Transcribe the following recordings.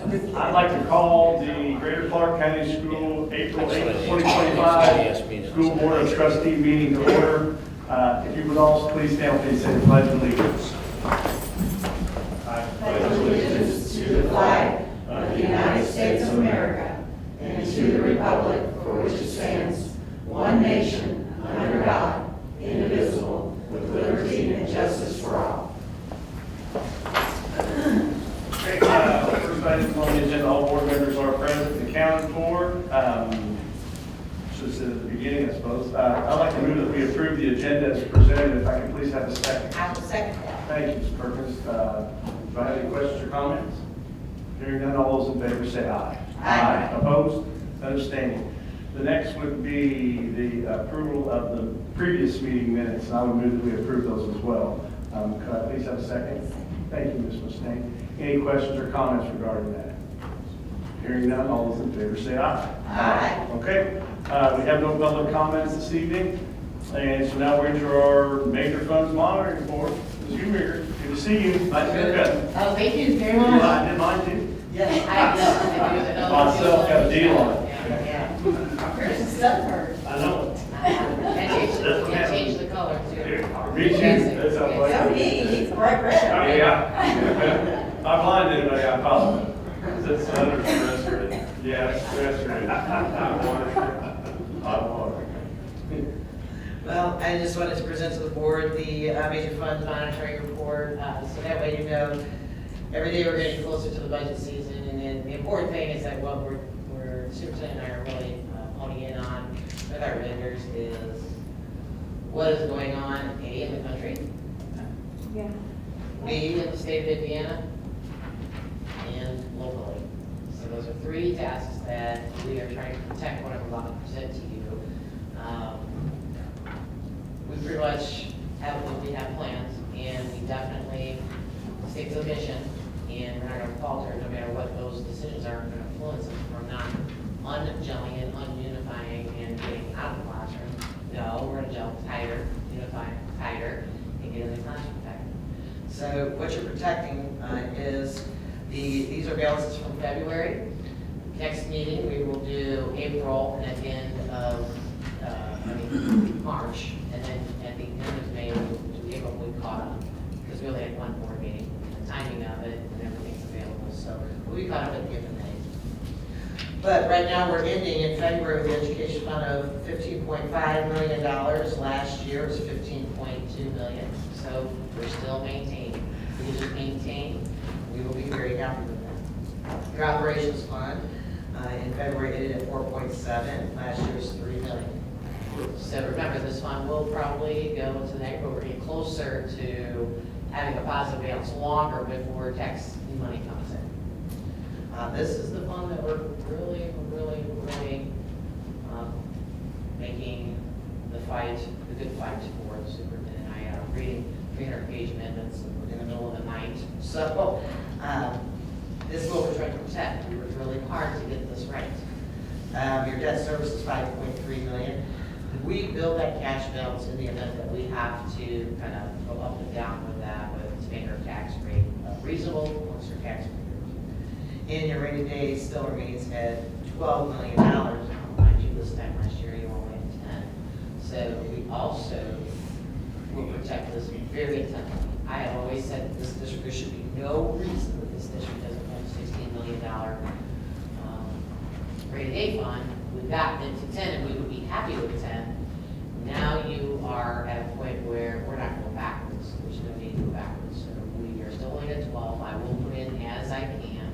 I'd like to call the Greater Clark County School April 8th, 2025 School Board of Trustee meeting to order. If you would all please stand, please say the pledge of allegiance. I pledge allegiance to the flag of the United States of America and to the republic for which it stands, one nation, under God, indivisible, with liberty and justice for all. Okay, first item on the agenda, all board members are present and accounted for. Should have said at the beginning, I suppose. I'd like to move that we approve the agenda as presented. If I can please have a second. I will second that. Thank you, Ms. Perkins. Do I have any questions or comments? Hearing none, all those in favor say aye. Aye. Opposed? None abstaining. The next would be the approval of the previous meeting minutes, and I would move that we approve those as well. Could I please have a second? Thank you, Ms. Mustaney. Any questions or comments regarding that? Hearing none, all those in favor say aye. Aye. Okay, we have no public comments this evening, and so now we're into our major funds monitoring report. Ms. Huber, good to see you. Nice haircut. Oh, thank you very Well, much. I did mine too. Yes, I know. Myself got a deal on it. Yeah. Yours is sunburned. I know. Can't change the color too. Me too. That's how I So like it. he's bright red. Yeah. If I blind anybody, I apologize. Is that sun or stress or? Yeah, stress or. Hot water. Well, I just wanted to present to the board the major funds monitoring report, so that way you know every day we're getting closer to the budget season, and then the important thing is that what we're Superintendent and I are really honing in on with our vendors is what is going on, A, in the country, Yeah. B, in the state of Indiana, and locally. So those are three tasks that we are trying to protect when I'm about to present to you. We pretty much have what we have plans, and we definitely stick to the mission, and we're not going to falter no matter what those decisions are going to influence us from not ungelling and ununifying and getting out of the classroom. No, we're going to gel tighter, unify tighter, and get in the classroom tighter. So what you're protecting is these are balances from February. Next meeting, we will do April and at the end of, March. And then at the end of May, we'll do April, we caught up. Because we only had one board meeting, the timing of it and everything's available. So we'll be caught up at the end of May. But right now, we're ending in February with the education fund of $15.5 million. Last year it was $15.2 million. So we're still maintaining. We just maintain. We will be very happy with that. Your operations fund in February ended at 4.7. Last year was $3 million. So remember, this fund will probably go into the April. We're getting closer to having a positive balance longer before tax money comes in. This is the fund that we're really making the good fight for the superintendent. I am reading 300-page amendments in the middle of the night. So this is what we're trying to protect. We worked really hard to get this right. Your debt service is $5.3 million. We build that cash balance in the event that we have to kind of go up and down with that, to make our tax rate reasonable amongst our taxpayers. And your rainy day still remains at $12 million. Mind you, this time last year you only had 10. So we also will protect this very intensely. I have always said that this district, there should be no reason that this district doesn't have $16 million rainy day fund. We've gotten it to 10 and we would be happy with 10. Now you are at a point where we're not going backwards. There's no need to go backwards. So we are still only at 12. I will put in as I can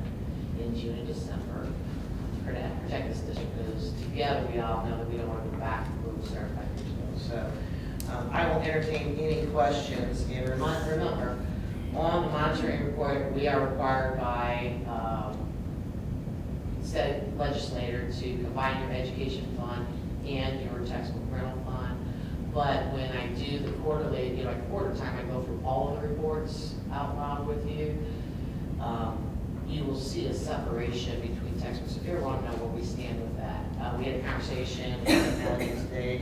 in June and December to protect this district, because together we all know that we don't want to go back where we started 5 years ago. So I will entertain any questions. And remember, on the monitoring report, we are required by state legislator to combine your education fund and your textbook rental fund. But when I do the quarterly, at quarter time, I go through all of the reports out loud with you. You will see a separation between textbooks. If you ever want to know where we stand with that, we had a conversation today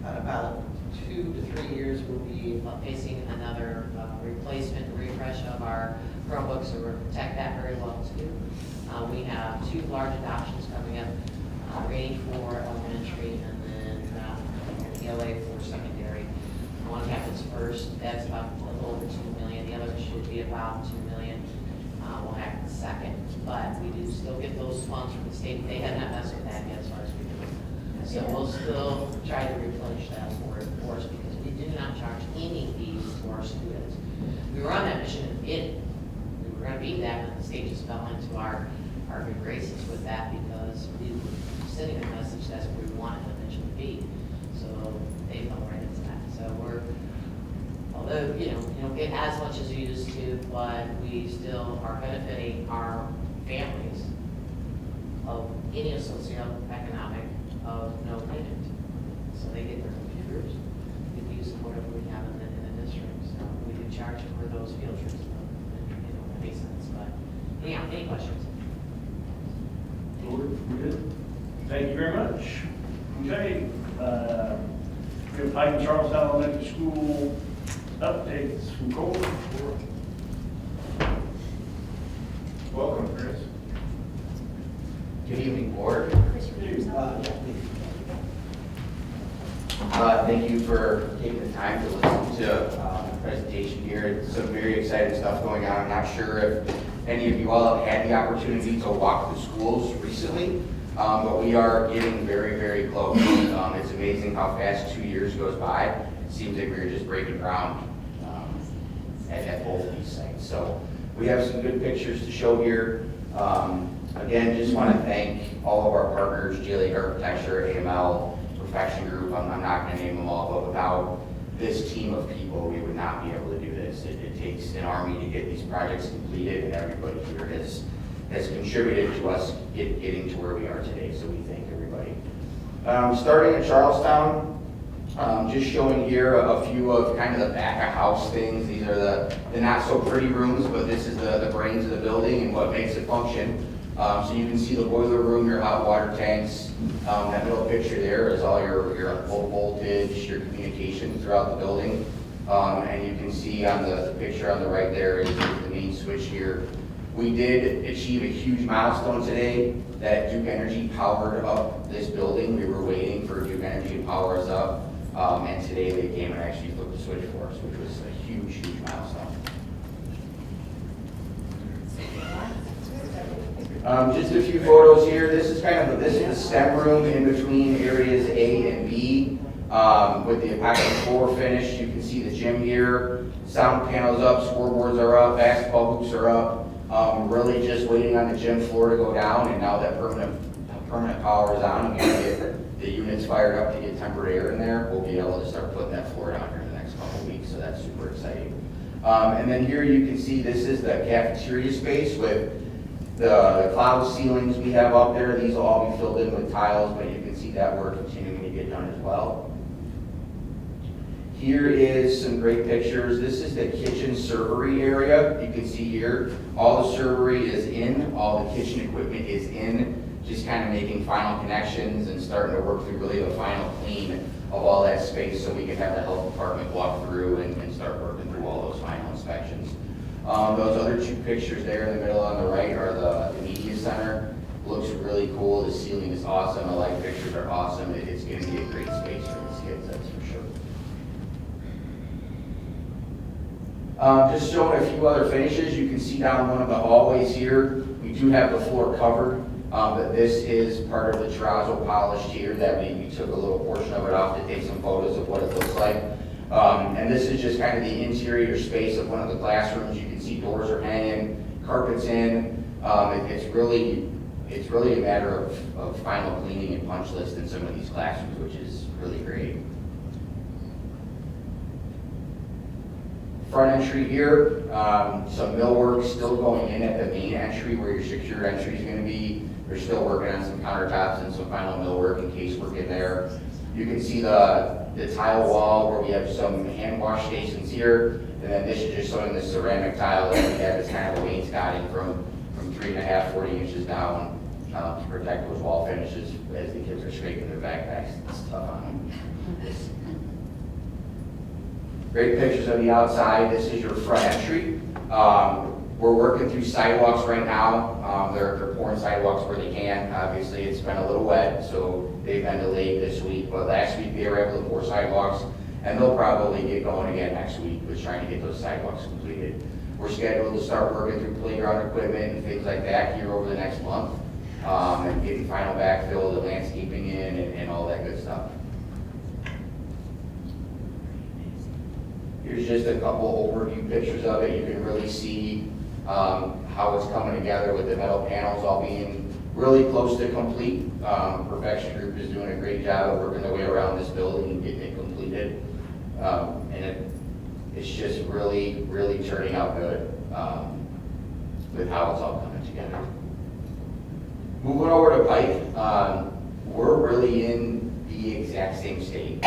about 2 to 3 years. We'll be facing another replacement refresh of our Chromebooks, so we're going to protect that very well too. We have 2 large adoptions coming up, Rainy for elementary and then ELA for secondary. One happens first, that's about a little over $2 million. The other should be about $2 million. Will happen second, but we do still get those funds from the state. They have not messed with that yet as far as we do. So we'll still try to replenish that for us because we do not charge any fees to our students. We were on that mission in the beginning. We were going to be that, and the state just fell into our good graces with that because we were sending a message that's where we wanted the mission to be. So they fell right into that. So we're, although, you don't get as much as you used to, but we still are benefiting our families of any socioeconomic of no payment. So they get their computers, get the use of whatever we have in the district. So we do charge them for those field trips, it makes sense. But anyhow, any questions? Lord, we're good. Thank you very much. Okay, we have Pike and Charlestown Elementary School updates from Cole. Welcome, Chris. Good evening, board. Thank you for taking the time to listen to the presentation here. It's some very exciting stuff going on. I'm not sure if any of you all have had the opportunity to walk the schools recently, but we are getting very, very close. It's amazing how fast 2 years goes by. It seems like we're just breaking ground at both of these sites. So we have some good pictures to show here. Again, just want to thank all of our partners, GLA Architecture, AML, Perfection Group. I'm not going to name them all, but without this team of people, we would not be able to do this. It takes an army to get these projects completed, and everybody here has contributed to us getting to where we are today, so we thank everybody. Starting at Charlestown, just showing here a few of kind of the back of house things. These are the not so pretty rooms, but this is the brains of the building and what makes it function. So you can see the boiler room, your hot water tanks. That middle picture there is all your low voltage, your communication throughout the building. And you can see on the picture on the right there is the main switch here. We did achieve a huge milestone today that Duke Energy powered up this building. We were waiting for Duke Energy to power us up. And today they came and actually flipped the switch for us, which was a huge, huge milestone. Just a few photos here. This is the STEM room in between areas A and B with the epoxy floor finish. You can see the gym here. Sound panels up, scoreboards are up, basketball hoops are up. Really just waiting on the gym floor to go down, and now that permanent power is on, we're going to get the units fired up to get temporary air in there. We'll be able to start putting that floor down here in the next couple of weeks, so that's super exciting. And then here you can see this is the cafeteria space with the cloud ceilings we have up there. These will all be filled in with tiles, but you can see that work continuing to get done as well. Here is some great pictures. This is the kitchen servery area. You can see here, all the servery is in, all the kitchen equipment is in, just kind of making final connections and starting to work through really the final clean of all that space so we can have the health department walk through and start working through all those final inspections. Those other two pictures there in the middle on the right are the media center. Looks really cool. The ceiling is awesome. The light pictures are awesome. It's going to be a great space for these kids, that's for sure. Just showing a few other finishes. You can see down one of the hallways here. We do have the floor covered, but this is part of the terrazzo polished here that we took a little portion of it off to take some photos of what it looks like. And this is just kind of the interior space of one of the classrooms. You can see doors are hanging, carpets in. It's really a matter of final cleaning and punch list in some of these classrooms, which is really great. Front entry here, some millwork still going in at the main entry where your secure entry is going to be. They're still working on some countertops and some final millwork and casework in there. You can see the tile wall where we have some hand wash stations here, and then this is just showing the ceramic tile that we have as kind of a wainscoting from 3.5, 40 inches down to protect those wall finishes as the kids are scraping their backpacks and stuff on them. Great pictures of the outside. This is your front entry. We're working through sidewalks right now. They're pouring sidewalks where they can. Obviously, it's been a little wet, so they've been delayed this week. But last week, they were able to pour sidewalks, and they'll probably get going again next week with trying to get those sidewalks completed. We're scheduled to start working through playground equipment and things like that here over the next month, and getting final backfill, the landscaping in, and all that good stuff. Here's just a couple overview pictures of it. You can really see how it's coming together with the metal panels all being really close to complete. Perfection Group is doing a great job of working their way around this building and getting it completed. And it's just really, really turning out good with how it's all coming together. Moving over to Pike, we're really in the exact same state.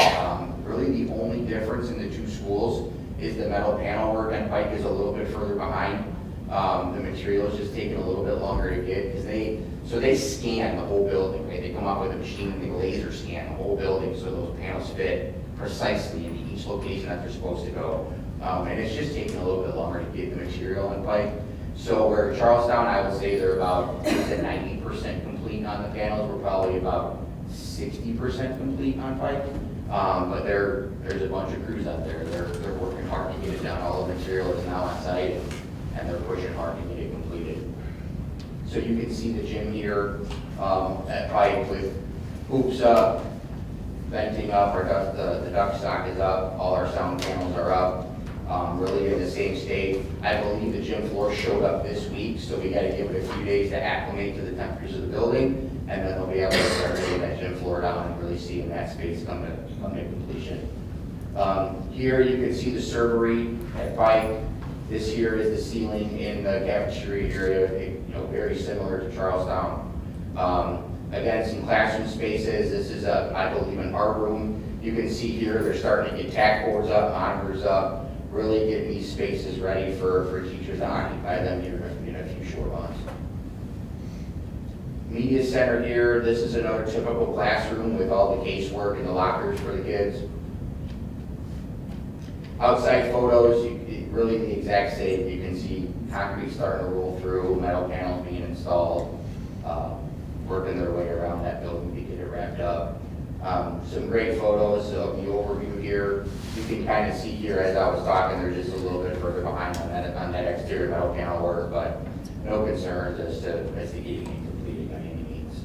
Really the only difference in the two schools is the metal panel work, and Pike is a little bit further behind. The material is just taking a little bit longer to get because they scan the whole building, right? They come up with a machine and they laser scan the whole building so those panels fit precisely into each location that they're supposed to go. And it's just taking a little bit longer to get the material in Pike. So where Charlestown, I would say they're about 90% complete on the panels. We're probably about 60% complete on Pike. But there's a bunch of crews out there. They're working hard to get it done. All the material is now on site, and they're pushing hard to get it completed. So you can see the gym here at Pike with hoops up, venting up, the duct stock is up, all our sound panels are up. Really in the same state. I believe the gym floor showed up this week, so we got to give it a few days to acclimate to the temperatures of the building, and then they'll be able to start getting that gym floor down and really seeing that space come to completion. Here you can see the servery at Pike. This here is the ceiling in the cafeteria area, very similar to Charlestown. Again, some classroom spaces. This is, I believe, an art room. You can see here they're starting to get tack boards up, monitors up, really getting these spaces ready for teachers to occupy them here in a few short months. Media center here, this is another typical classroom with all the casework and the lockers for the kids. Outside photos, really the exact same. You can see concrete starting to roll through, metal panels being installed, working their way around that building to get it wrapped up. Some great photos of the overview here. You can kind of see here as I was talking, they're just a little bit further behind on that exterior metal panel work, but no concerns as to getting it completed by any means.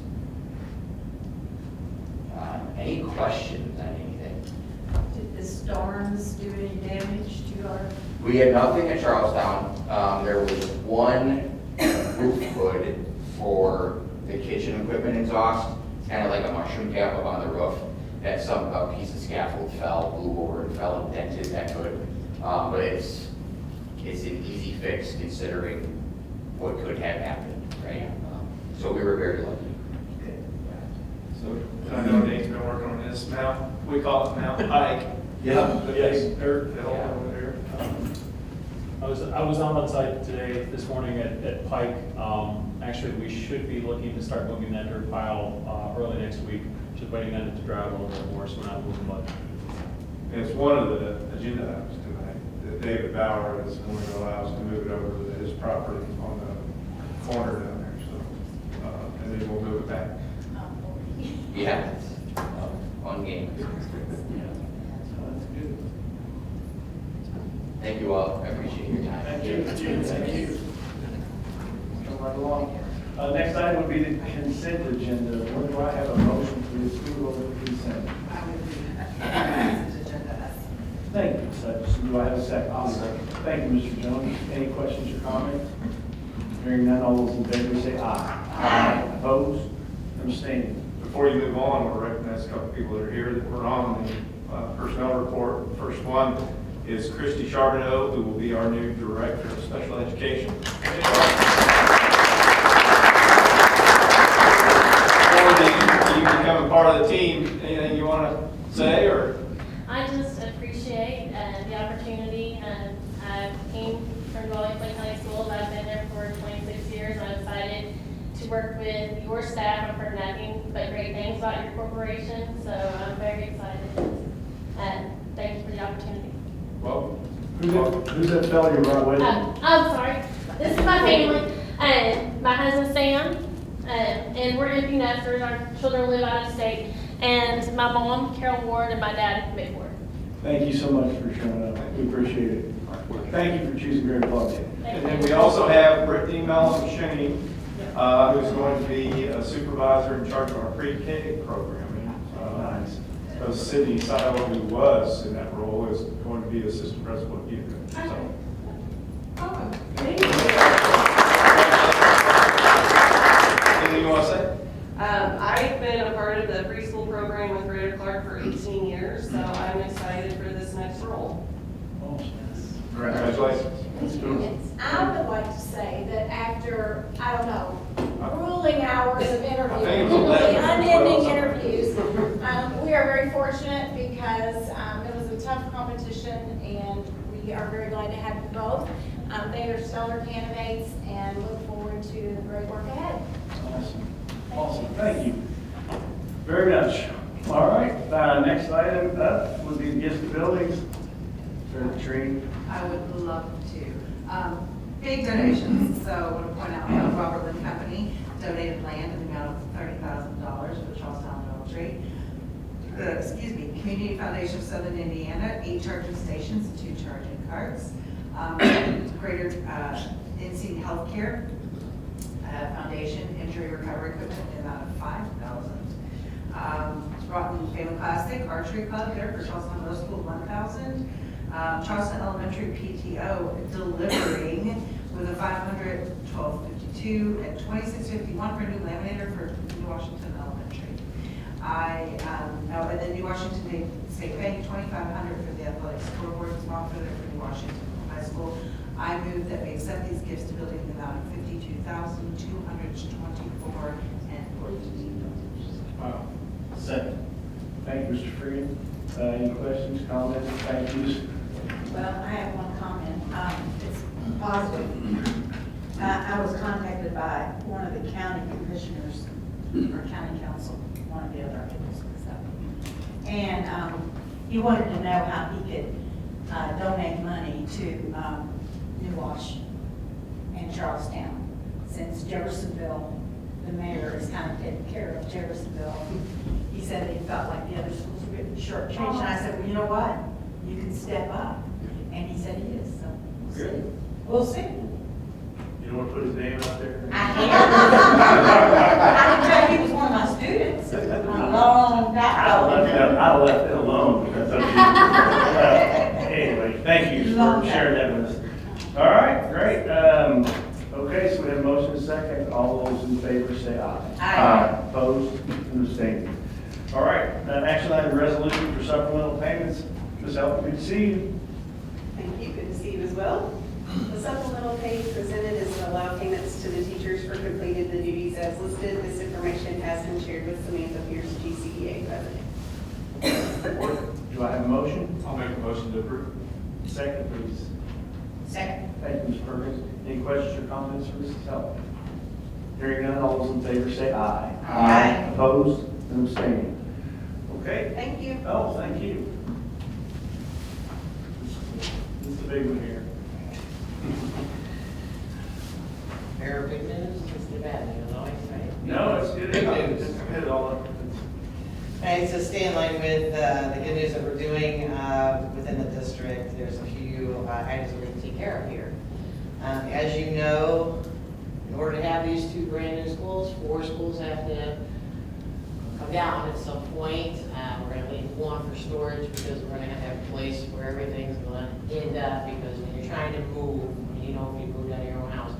Any questions on anything? Did the storms do any damage to our? We had nothing at Charlestown. There was one roof hood for the kitchen equipment exhaust, kind of like a mushroom cap up on the roof, that a piece of scaffold blew over and fell and dented that hood. But it's an easy fix considering what could have happened, right? So we were very lucky. So I know Dave's been working on this mount, we call it Mount Pike. Yeah. The big dirt hill over there. I was on site today, this morning at Pike. Actually, we should be looking to start moving that dirt pile early next week. Just waiting on it to dry out a little bit more, so we're not moving much. It's one of the agenda items tonight, that David Bauer is going to allow us to move it over to his property on the corner down there, so, and then we'll move it back. Yeah, it's fun game. Thank you all. I appreciate your time. Thank you. Thank you. Come right along. Next item would be the consent agenda. Where do I have a motion for the approval of the consent? Thank you, Ms. Hutchison. Do I have a second? I'll second. Thank you, Mr. Jones. Any questions or comments? Hearing none, all those in favor say aye. Aye. Opposed? Abstaining. Before you move on, we'll recognize a couple people that are here that were on the personnel report. The first one is Christy Charbonneau, who will be our new Director of Special Education. Before you become a part of the team, anything you want to say, or? I just appreciate the opportunity, and I came from Raleigh Plain High School. I've been there for 26 years, and I'm excited to work with your staff. I've heard nothing but great things about your corporation, so I'm very excited, and thank you for the opportunity. Well, Who's that fellow you're right with? I'm sorry. This is my family. My husband Sam, and we're empty nesters. Our children live out of state. And my mom, Carol Ward, and my dad, Mick Ward. Thank you so much for showing up. We appreciate it. Thank you for choosing Greater Clarksville. And then we also have Brittany Malcolm-Shaney, who's going to be a supervisor in charge of our pre-K programming. Nice. So Sydney Sile, who was in that role, is going to be assistant principal at Utica. So, anything you want to say? I've been a part of the preschool program with Greater Clark for 18 years, so I'm excited for this next role. Congratulations. I would like to say that after, I don't know, grueling hours of interviews, unending interviews, we are very fortunate because it was a tough competition and we are very glad to have you both. They are stellar candidates and look forward to the great work ahead. Awesome. Awesome. Thank you very much. All right. Next item up would be gifts to buildings. Tree. I would love to. Big donations, so I want to point out the Robert Lynn Company donated land in the amount of $30,000 for the Charlestown Elementary. Community Foundation of Southern Indiana, 8 charging stations, 2 charging carts. Greater NC Healthcare Foundation, injury recovery equipment in the amount of $5,000. Broughton Family Classic Archery Club there for Charlestown Middle School, $1,000. Charleston Elementary PTO delivering with a 512.52 and 26.51 for a new laminator for New Washington Elementary. And then New Washington State Bank, $2,500 for the athletic scoreboard and small footer for New Washington High School. I move that we accept these gifts to building in the amount of $52,224 and 14. Wow. Second. Thank you, Mr. Freeman. Any questions, comments, thank yous? Well, I have one comment. It's positive. I was contacted by one of the county commissioners, or county council, one of the other articles and stuff. And he wanted to know how he could donate money to New Wash and Charlestown, since Jeffersonville, the mayor is kind of taking care of Jeffersonville. He said that he felt like the other schools were getting shortchanged. And I said, well, you know what? You can step up. And he said he is, so we'll see. Good. We'll see. You don't want to put his name out there? I can tell you he was one of my students a long time. I'll let it alone. That's up to you. Anyway, thank you for sharing that with us. All right, great. Okay, so we have a motion and a second. All those in favor say aye. Aye. Opposed and abstaining. All right, action item resolution for supplemental payments. Ms. Elton, good to see you. Thank you, good to see you as well. The supplemental pay presented is to allow payments to the teachers for completed the duties as listed. This information has been shared with Samantha Pierce, GCEA president. Do I have a motion? I'll make a motion to approve. Second, please. Second. Thank you, Ms. Perkins. Any questions or comments for Mrs. Elton? Hearing none, all those in favor say aye. Aye. Opposed and abstaining. Okay. Thank you. Oh, thank you. This is the big one here. Mayor, big news, it's the bad news, always, right? No, it's good. Good news. Just hit it all up. Okay, so stay in line with the good news that we're doing within the district. There's a few items that we can take care of here. As you know, in order to have these 2 brand new schools, 4 schools have to come down at some point. We're going to leave 1 for storage because we're going to have a place where everything's going to end up, because when you're trying to move, if you moved out of your own house,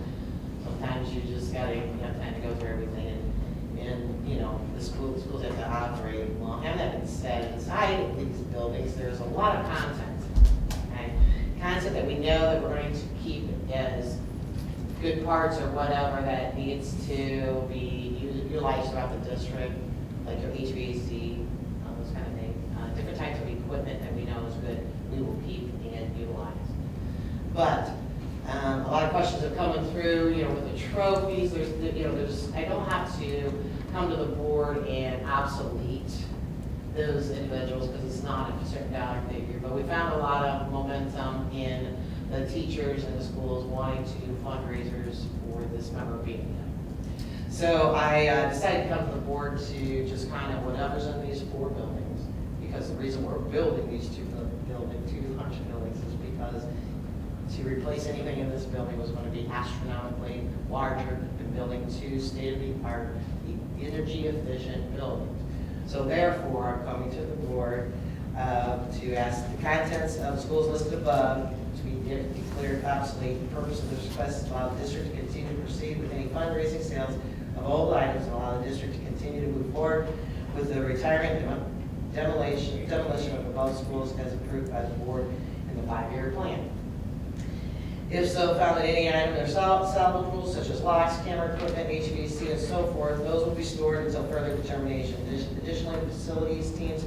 sometimes you just got to have time to go through everything. And the schools have to operate. Well, having that been said, inside these buildings, there's a lot of content. Okay? Content that we know that we're going to keep as good parts or whatever that needs to be utilized throughout the district, like your HVAC, those kind of things. Different types of equipment that we know is good, we will keep and utilize. But a lot of questions are coming through, with the trophies. I don't have to come to the board and obsolete those individuals because it's not a certain dollar figure. But we found a lot of momentum in the teachers and the schools wanting to do fundraisers for this memorabilia. So I decided to come to the board to just kind of whatever's in these 4 buildings, because the reason we're building these two function buildings is because to replace anything in this building was going to be astronomically larger than building 2 state-of-the-art, energy-efficient buildings. So therefore, I'm coming to the board to ask the contents of the schools listed above to be declared obsolete. The purpose of this request is to allow the district to continue to proceed with any fundraising sales of old items and allow the district to continue to move forward with the retirement demolition of the above schools as approved by the board in the 5-year plan. If so, found that any item are salvageable, such as locks, camera equipment, HVAC, and so forth, those will be stored until further determination. Additionally, facilities teams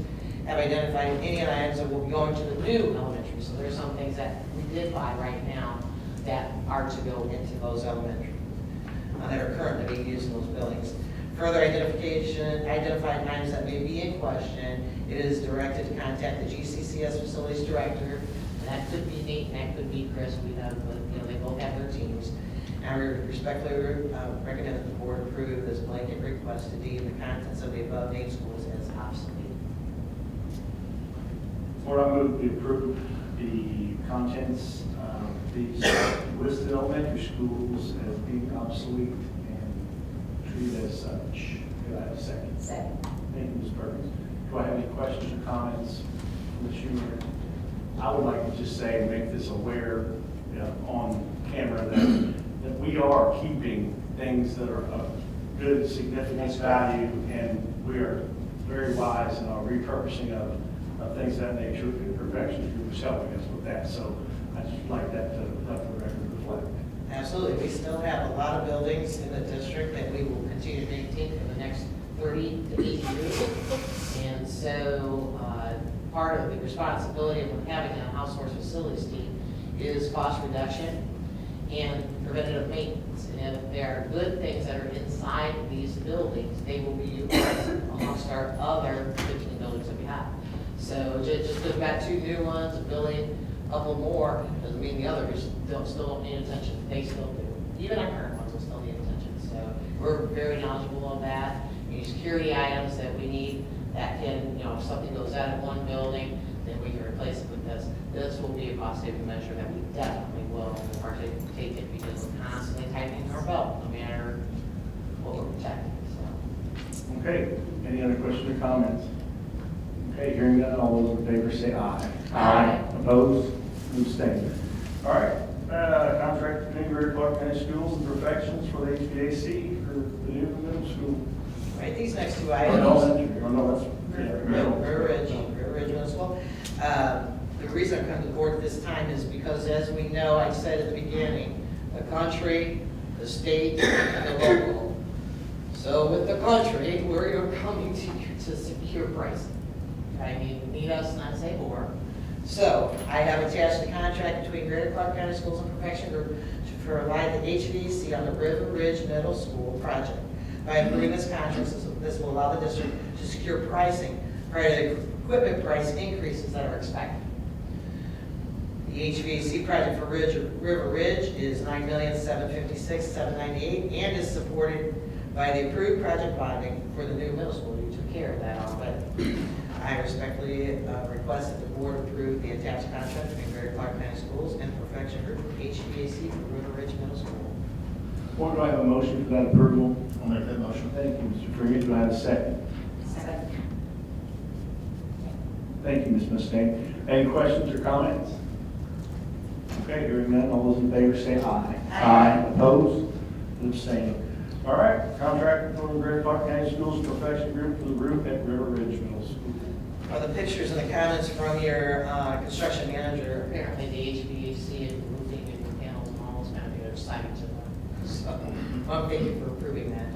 have identified any items that will be going to the new elementary. So there's some things that we did buy right now that are to go into those elementary, that are currently being used in those buildings. Further identified items that may be in question, it is directed to contact the GCCS facilities director. That could be Nate, and that could be Chris. We have, they both have their teams. And we respectfully recommend that the board approve this blanket request to deem the contents of the above named schools as obsolete. Board, I move we approve the contents of these listed elementary schools as being obsolete and treated as such. Do I have a second? Second. Thank you, Ms. Perkins. Do I have any questions or comments from the Schumer? I would like to just say, make this aware on camera that we are keeping things that are of good, significant value, and we are very wise in our repurposing of things of that nature. Perfection Group is helping us with that, so I just like that to let the record reflect. Absolutely. We still have a lot of buildings in the district that we will continue to maintain for the next 30 to 80 years. And so part of the responsibility of having an outsourced facilities team is cost reduction and preventative maintenance. And if there are good things that are inside these buildings, they will be utilized amongst our other 15 buildings that we have. So just because we've got 2 new ones, a building, a couple more, doesn't mean the others still don't need attention. They still do. Even our current ones will still need attention. So we're very knowledgeable of that. Any security items that we need that can, if something goes out of one building, then we can replace it with this. This will be a cost-saving measure that we definitely will partake it because we're constantly tightening our belt, no matter what we're protecting. So. Okay, any other questions or comments? Okay, hearing none, all those in favor say aye. Aye. Opposed? Abstained. All right, contract between Greater Clark County Schools and Perfections for the HVAC for the new middle school. Right, these next 2 Or items. elementary, or no, that's, yeah. River Ridge Middle School. The reason I come to the board this time is because, as we know, I said at the beginning, the country, the state, and the local. So with the country, we're coming to you to secure pricing. I mean, need us, not say more. So I have attached the contract between Greater Clark County Schools and Perfection Group to provide the HVAC on the River Ridge Middle School project. By approving this contract, this will allow the district to secure pricing prior to equipment price increases that are expected. The HVAC project for River Ridge is $9,756,798 and is supported by the approved project bonding for the new middle school. You took care of that already. I respectfully request that the board approve the attached contract between Greater Clark County Schools and Perfection Group HVAC for River Ridge Middle School. Board, do I have a motion for that approval? I'll make that motion. Thank you, Mr. Freeman. Do I have a second? Second. Thank you, Ms. Mustange. Any questions or comments? Okay, hearing none, all those in favor say aye. Aye. Opposed? Abstained. All right, contract for Greater Clark County Schools Perfection Group for the roof at River Ridge Middle School. The pictures and the comments from your construction manager, apparently the HVAC and roofing and panels and all those kind of things are exciting to them. So, well, thank you for approving that.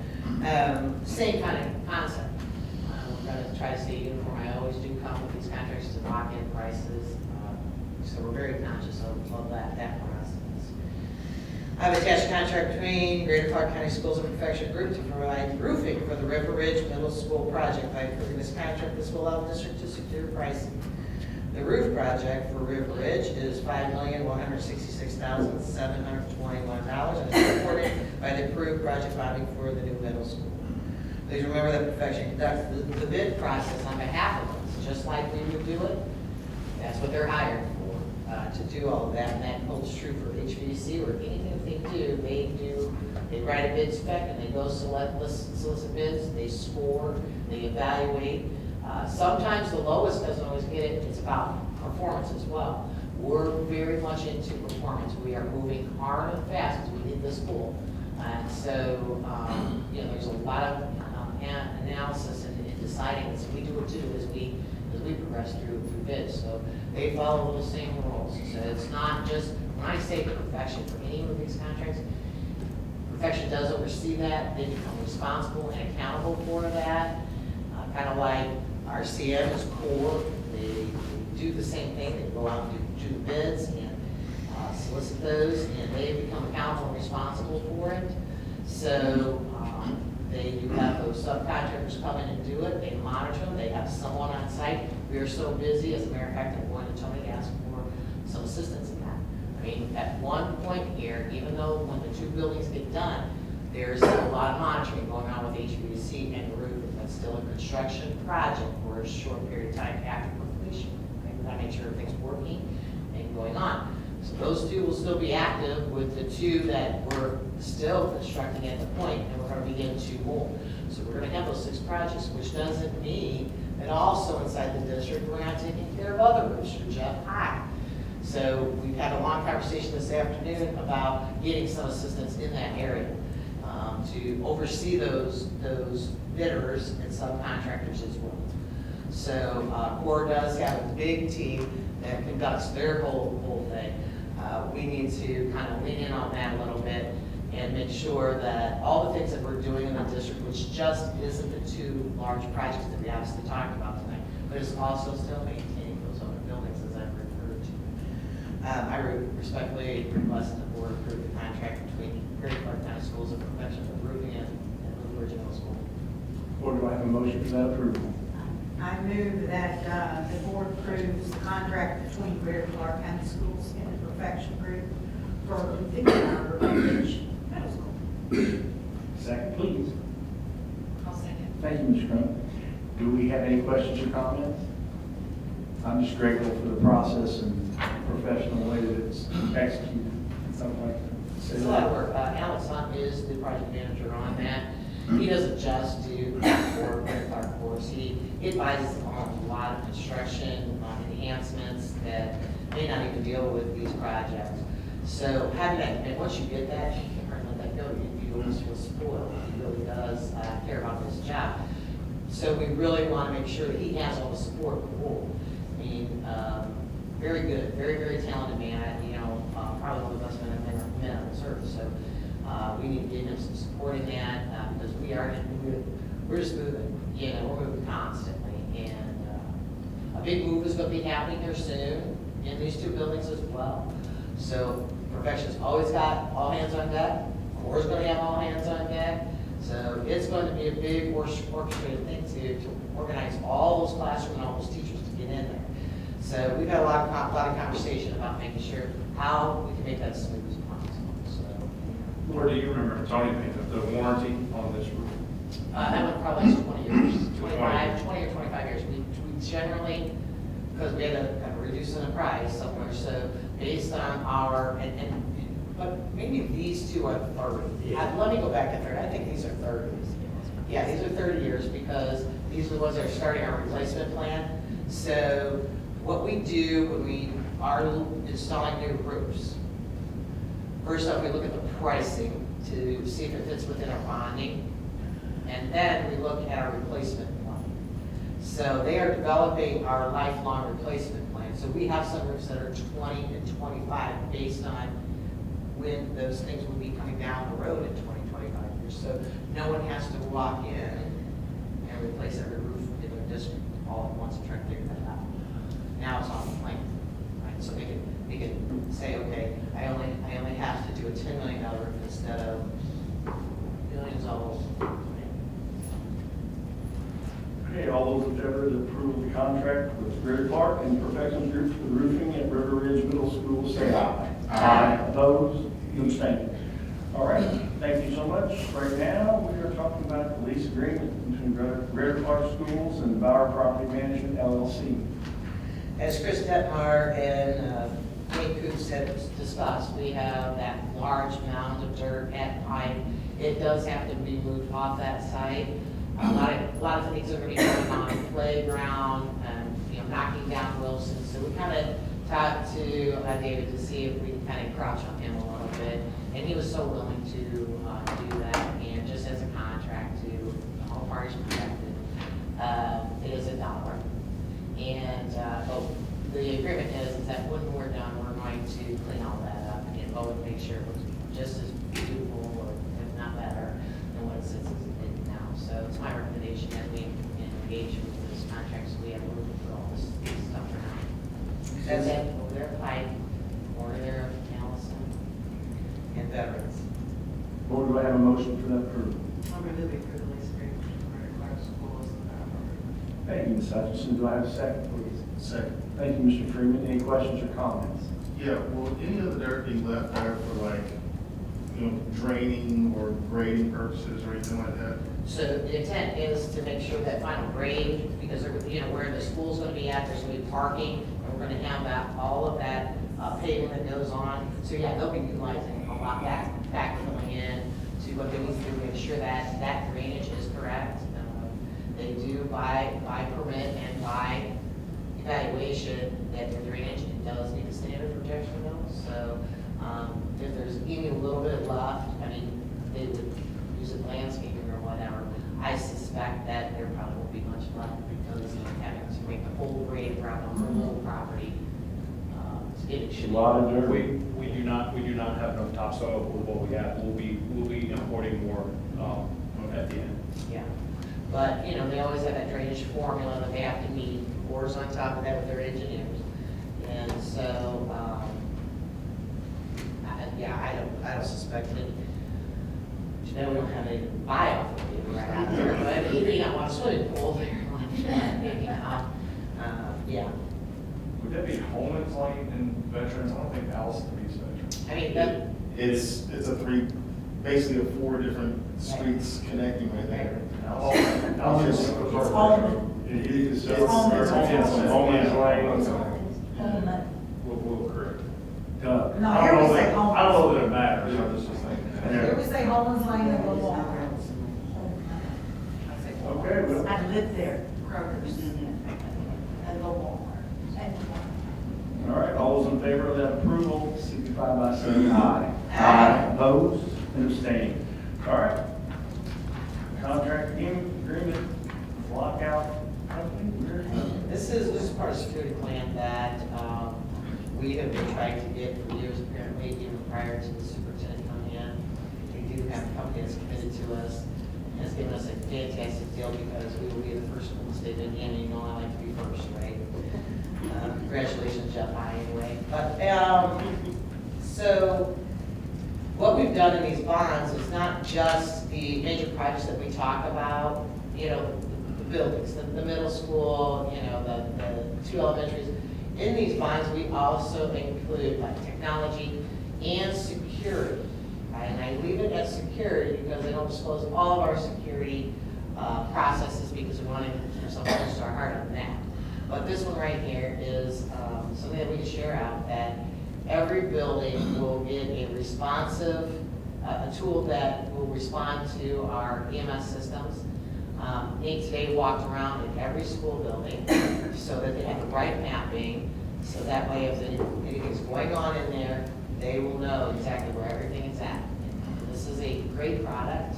Same kind of concept. We're going to try to stay uniform. I always do come with these contracts to lock in prices. So we're very conscious of that process. I've attached a contract between Greater Clark County Schools and Perfection Group to provide roofing for the River Ridge Middle School project. By approving this contract, this will allow the district to secure pricing The roof project for River Ridge is $5,166,721 and is supported by the approved project bonding for the new middle school. Please remember that Perfection conducts the bid process on behalf of us, just like we would do it. That's what they're hired for, to do all of that, and that holds true for HVAC or anything that they do, they write a bid spec and they go solicit bids, they score, they evaluate. Sometimes the lowest doesn't always get it, it's about performance as well. We're very much into performance. We are moving hard and fast as we did this school. And so, there's a lot of analysis in deciding this. We do it too as we progress through bids. So they follow the same rules. So it's not just, when I say Perfection for any of these contracts, Perfection does oversee that. They become responsible and accountable for that. Kind of like our CM is core. They do the same thing. They go out and do the bids and solicit those, and they become accountable and responsible for it. So they do have those subcontractors come in and do it. They monitor them. They have someone on site. We are so busy. As a matter of fact, I'm going to Tony to ask for some assistance in that. I mean, at one point here, even though when the two buildings get done, there's a lot of monitoring going on with HVAC and roof. That's still a construction project for a short period of time after completion. We gotta make sure everything's working and going on. So those two will still be active with the two that we're still constructing at the point, and we're gonna begin 2 more. So we're gonna have those 6 projects, which doesn't mean that also inside the district, we're not taking care of other roofs for Jeff High. So we've had a long conversation this afternoon about getting some assistance in that area to oversee those bidders and subcontractors as well. So Core does have a big team that conducts their whole thing. We need to kind of lean in on that a little bit and make sure that all the things that we're doing in the district, which just isn't the 2 large projects that we obviously talked about tonight, but it's also still maintaining those other buildings as I've referred to. I respectfully request that the board approve the contract between Great Park County Schools and Perfection for roofing and Little Virgin Middle School. Board, do I have a motion for that approval? I move that the board approves the contract between Greater Clark County Schools and the Perfection Group for roofing at our Ridge Middle School. Second, please. I'll second. Thank you, Ms. Crump. Do we have any questions or comments? I'm just grateful for the process and professional way that it's executed. Something like that. It's a lot of work. Alex Hunt is the project manager on that. He doesn't just do for Greater Clark course. He advises on a lot of construction enhancements that may not even deal with these projects. So having that, and once you get that, you can't let that go. You almost feel spoiled. He really does care about this job. So we really want to make sure that he has all the support of the board. I mean, very good, very, very talented man. Probably one of the best men on this earth. So we need to give him some support in that because we're just moving. We're moving constantly, and a big move is going to be happening here soon in these 2 buildings as well. So Perfection's always got all hands on deck. Core's going to have all hands on deck. So it's going to be a big orchestrated thing to organize all those classrooms and all those teachers to get in there. So we've had a lot of conversation about making sure how we can make that as smooth as possible. So, Laura, do you remember Tony made the warranty on this roof? that went probably 20 years, 20 or 25 years. We generally, because we had to kind of reduce the price somewhere, so based on our, but maybe these 2 are 30. Let me go back to 30. I think these are 30. Yeah, these are 30 years because these are the ones that are starting our replacement plan. So what we do when we are installing new roofs, first off, we look at the pricing to see if it fits within our bonding, and then we look at our replacement plan. So they are developing our lifelong replacement plan. So we have some roofs that are 20 and 25 based on when those things will be coming down the road in 20, 25 years. So no one has to walk in and replace every roof in their district all at once and try to figure that out. Now it's on the plan, right? So we can say, okay, I only have to do a $10 million roof instead of millions all over. Okay, all those in favor of the approval of the contract with Greer Clark and Professional Group for the roofing at River Ridge Middle School, say aye. Aye. Opposed? You abstain. All right, thank you so much. Right now, we are talking about the lease agreement between Greer Clark Schools and Bauer Property Management LLC. As Chris Detmar and Kate Coops have discussed, we have that large mound of dirt at Pike. It does have to be moved off that site. A lot of things are going to be going on, playground, and knocking down Wilson. So we kind of talked to David to see if we can kind of crouch on him a little bit, and he was so willing to do that. And just as a contract to all parties protected, it is $1. And the agreement is that when we're done, we're going to clean all that up and go and make sure it looks just as beautiful, or if not better, than what it sits now. So it's my recommendation that we engage with this contract, so we have room for all this stuff for now. That's it, over there, Pike, over there, Allison, and veterans. Board, do I have a motion for that approval? I'm going to be for the lease agreement for Greater Clark Schools. Thank you, Ms. Hutchinson. Do I have a second, please? Second. Thank you, Mr. Freeman. Any questions or comments? Yeah, will any of the dirt be left there for like, draining or grading purposes or anything like that? So the intent is to make sure that final grade, because where the school's going to be at, there's going to be parking, and we're going to have all of that pavement that goes on. So yeah, they'll be utilizing a lot back filling in to what they need to do to ensure that that drainage is correct. They do by permit and by evaluation that their drainage does meet the standard protection though. So if there's even a little bit left, I mean, they would use it landscaping or whatever. I suspect that there probably won't be much left because having to make the whole grade around the whole property. A lot of dirt. We do not have enough topsoil with what we have. We'll be importing more at the end. Yeah, but they always have that drainage formula that they have to meet. Boards on top of that with their engineers, and so I don't suspect it. We don't have any buy off of you right out there, but you may not want a swimming pool there. Maybe not. Yeah. Would that be Holman's Lane and Veterans? I don't think Allison meets Veterans. I mean, It's basically a 4 different streets connecting right there. Allison. It is. It's Holman's Lane. We'll correct. Doug. No, I here don't we know say that- I Holman's. don't know that it matters, I'm just thinking. Here we say Holman's Lane and Lamar. Okay, well, I lived there, Kroger's, and Lamar. all right, all those in favor of that approval, signify by saying aye. Aye. Opposed and abstaining. All right. Contract agreement, lockout company, this is part of the security plan that we have been trying to get for years, apparently, even prior to the superintendent coming in. We do have a company that's committed to us, and has given us a fantastic deal because we will be the first in the state of Indiana. You know I like to be first, right? Congratulations, Jeff High, anyway. But, so what we've done in these bonds is not just the major projects that we talk about, the buildings, the middle school, the 2 elementaries. In these bonds, we also include like technology and security. And I leave it at security because I don't disclose all of our security processes because we want to something close to our heart on that. But this one right here is something that we can share out, that every building will get a responsive, a tool that will respond to our EMS systems. Nate today walked around in every school building so that they have the right mapping, so that way if anything's going on in there, they will know exactly where everything is at. And this is a great product.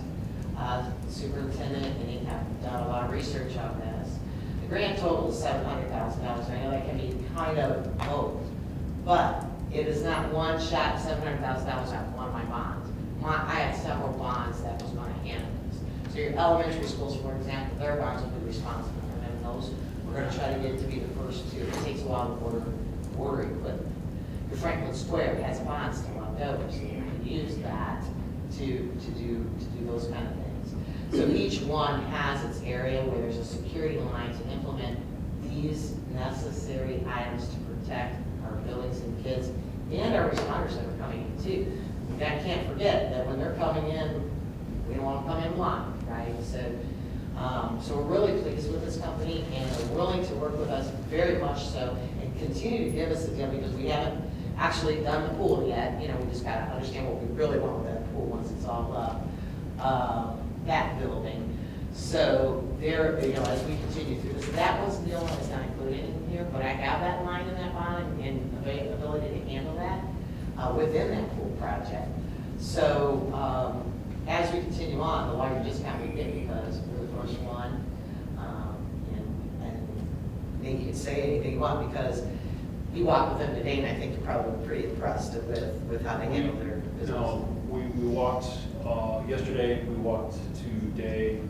Superintendent and he have done a lot of research on this. The grand total is $700,000. I know that can be kind of low, but it is not one shot $700,000 out of one of my bonds. I had several bonds that was going to handle this. So your elementary schools, for example, their bonds will be responsible for them. And those we're going to try to get to be the first 2. It takes a while to order equipment. Your Franklin Square has bonds still left over, so you can use that to do those kind of things. So each one has its area where there's a security line these necessary items to protect our buildings and kids and our responders that are coming in too. We can't forget that when they're coming in, we don't want them to come in blind, right? So we're really pleased with this company, and they're willing to work with us very much so, and continue to give us the deal, because we haven't actually done the pool yet. You know, we just gotta understand what we really want with that pool once it's all up, that building. So there, you know, as we continue through this, that was the deal that's not included in here, but I have that line in that bond and ability to handle that within that pool project. So as we continue on, the larger discount we get, because we're the first one, and then you can say anything you want, because you walked with them today, and I think you're probably pretty impressed with how they handle their business. No, we walked yesterday, we walked today.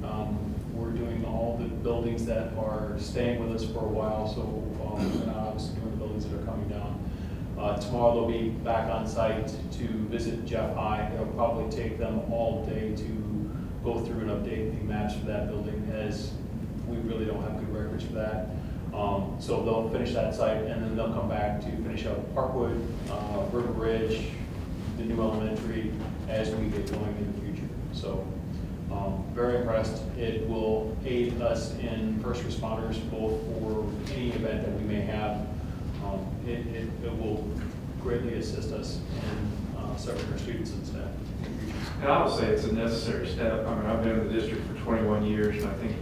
We're doing all the buildings that are staying with us for a while, so we're not obviously doing the buildings that are coming down. Tomorrow they'll be back on site to visit Jeff High. It'll probably take them all day to go through and update the maps for that building, as we really don't have good records for that. So they'll finish that site, and then they'll come back to finish up Parkwood, River Ridge, the new elementary, as we get going in the future. So very impressed. It will aid us in first responders, both for any event that we may have. It will greatly assist us in serving our students and staff in the future. And I would say it's a necessary step. I mean, I've been in the district for 21 years, and I think,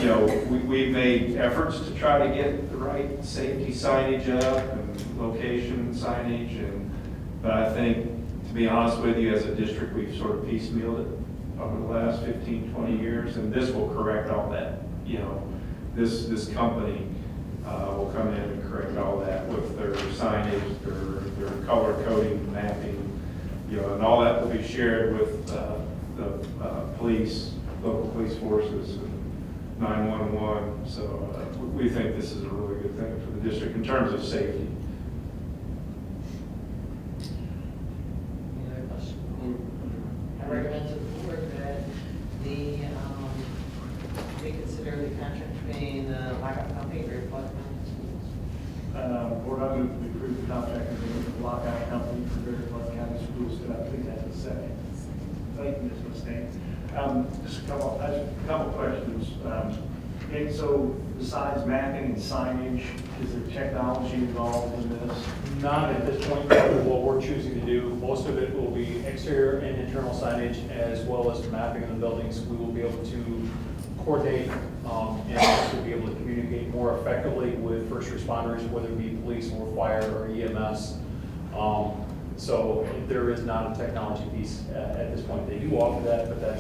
you know, we've made efforts to try to get the right safety signage up and location signage, but I think, to be honest with you, as a district, we've sort of piecemealed it over the last 15, 20 years, and this will correct all that. You know, this company will come in and correct all that with their signage, their color coding, mapping, you know, and all that will be shared with the police, local police forces, and 911. So we think this is a really good thing for the district in terms of safety. Any other questions? I recommend to the board that they consider the contract between the lockout company and Greater Flood County Schools. Board, I move to approve the contract agreement with the lockout company for Greater Flood County Schools. Could I please have a second? Thank you, Ms. Mustaine. Just a couple questions. Okay, so besides mapping and signage, is there technology involved in this? Not at this point, but what we're choosing to do, most of it will be exterior and internal signage, as well as mapping of the buildings. We will be able to coordinate and also be able to communicate more effectively with first responders, whether it be police or fire or EMS. So there is not a technology piece at this point. They do offer that, but that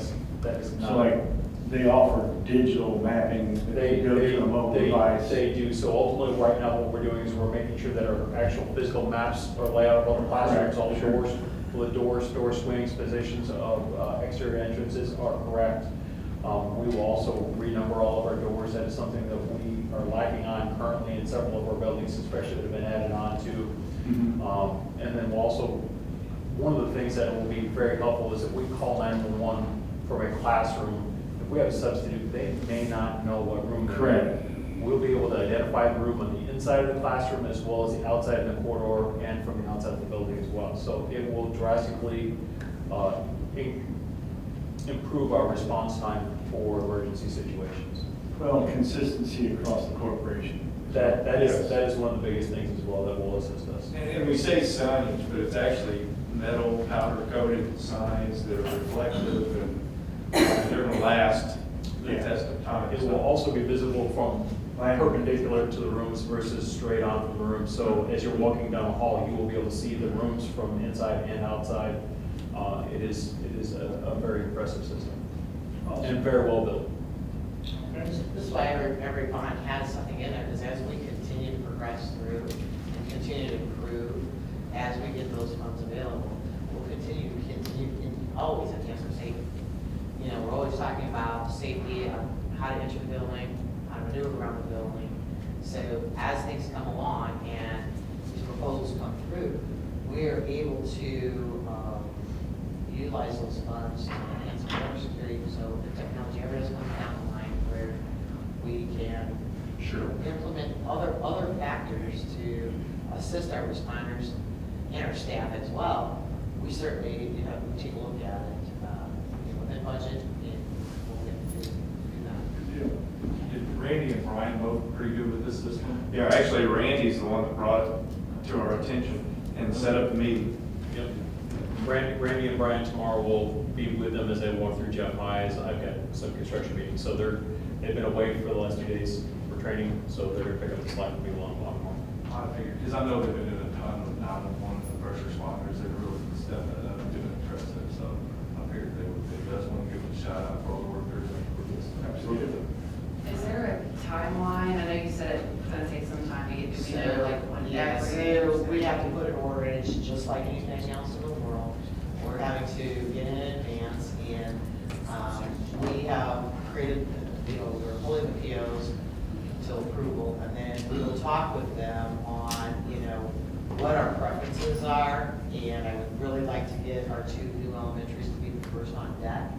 is not. So like they offer digital mapping that you go to a mobile device? They do. So ultimately, right now, what we're doing is we're making sure that our actual physical maps are laid out on the classrooms, all the doors, door swings, positions of exterior entrances are correct. We will also renumber all of our doors. That is something that we are lacking on currently in several of our buildings, especially that have been added on to. Mm-hmm. And then we'll also, one of the things that will be very helpful is if we call 911 from a classroom, if we have a substitute, they may not know what room they're in. We'll be able to identify the room on the inside of the classroom as well as the outside of the corridor and from the outside of the building as well. So it will drastically improve our response time for emergency situations. Well, consistency across the corporation. That is one of the biggest things as well that will assist us. And we say signage, but it's actually metal powder coated signs that are reflective, and they're going to last the test of time. It will also be visible from perpendicular to the rooms versus straight on from the room. So as you're walking down the hall, you will be able to see the rooms from inside and outside. It is a very impressive system and very well built. This is why every bond has something in there, because as we continue to progress through and continue to improve, as we get those funds available, we'll continue always have chance for safety. You know, we're always talking about safety, how to enter the building, how to maneuver around the building. So as things come along and these proposals come through, we are able to utilize those funds to enhance our security. So the technology ever does come down the line where we can Sure. implement other factors to assist our responders and our staff as well, we certainly, we take a look at it, within budget, and we'll get to do that. Did Randy and Brian both pretty good with this system? Yeah, actually Randy's the one that brought it to our attention and set up the meeting. Yep. Randy and Brian tomorrow will be with them as they walk through Jeff Highs. I've got some construction meetings, so they've been away for the last 2 days for training, so they're gonna pick up the slack and be a lot more. I figured, because I know they've been doing a ton of 911 for first responders, they've really stepped it up, doing it trusted, so I figured they would, they just want to give it a shout out for all the work they're doing for this. Absolutely. Is there a timeline? I know you said it's gonna take some time to get to be there, like when Yeah, so we have to put an order in, it's just like anything else in the world. We're having to get in advance, and we have created, we're holding the POs till approval, and then we will talk with them on, what our preferences are, and I would really like to get our 2 new elementaries to be the first on deck,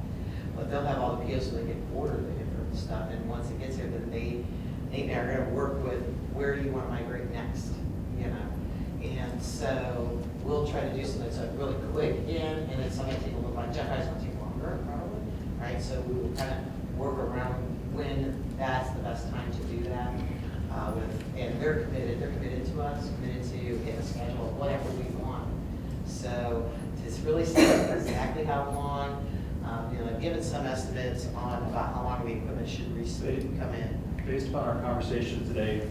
but they'll have all the POs so they can order the different stuff, and once it gets here, then they are gonna work with, where do you want to migrate next, and so we'll try to do something that's really quick and it's something that take a little while. Jeff High's gonna take longer, probably, right? So we will kind of work around when that's the best time to do that. And they're committed to us, committed to hit a schedule of whatever we want. So to really say exactly how long, I've given some estimates on about how long the equipment should come in. Based upon our conversation today,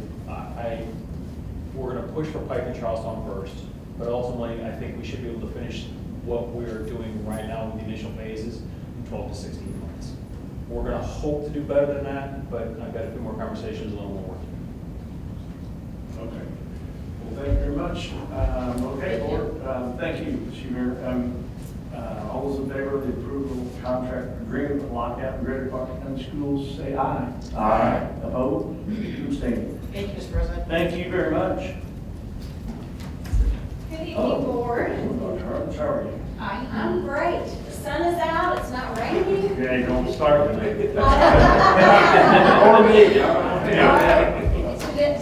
we're gonna push for Pike and Charlestown first, but ultimately, I think we should be able to finish what we're doing right now with the initial phases in 12 to 16 months. We're gonna hope to do better than that, but I've got a few more conversations, a little more work. Okay. Well, thank you very much. Okay, Board, thank you, Mr. Mayor. All those in favor of the approval of contract agreement with Lockout and Greater Park County Schools, say aye. Aye. Opposed? Abstaining. Thank you, Mr. President. Thank you very much. Good evening, Oh. board. Charles, how are you? I'm great. The sun is out, it's not raining. Yeah, don't start with me. Or me.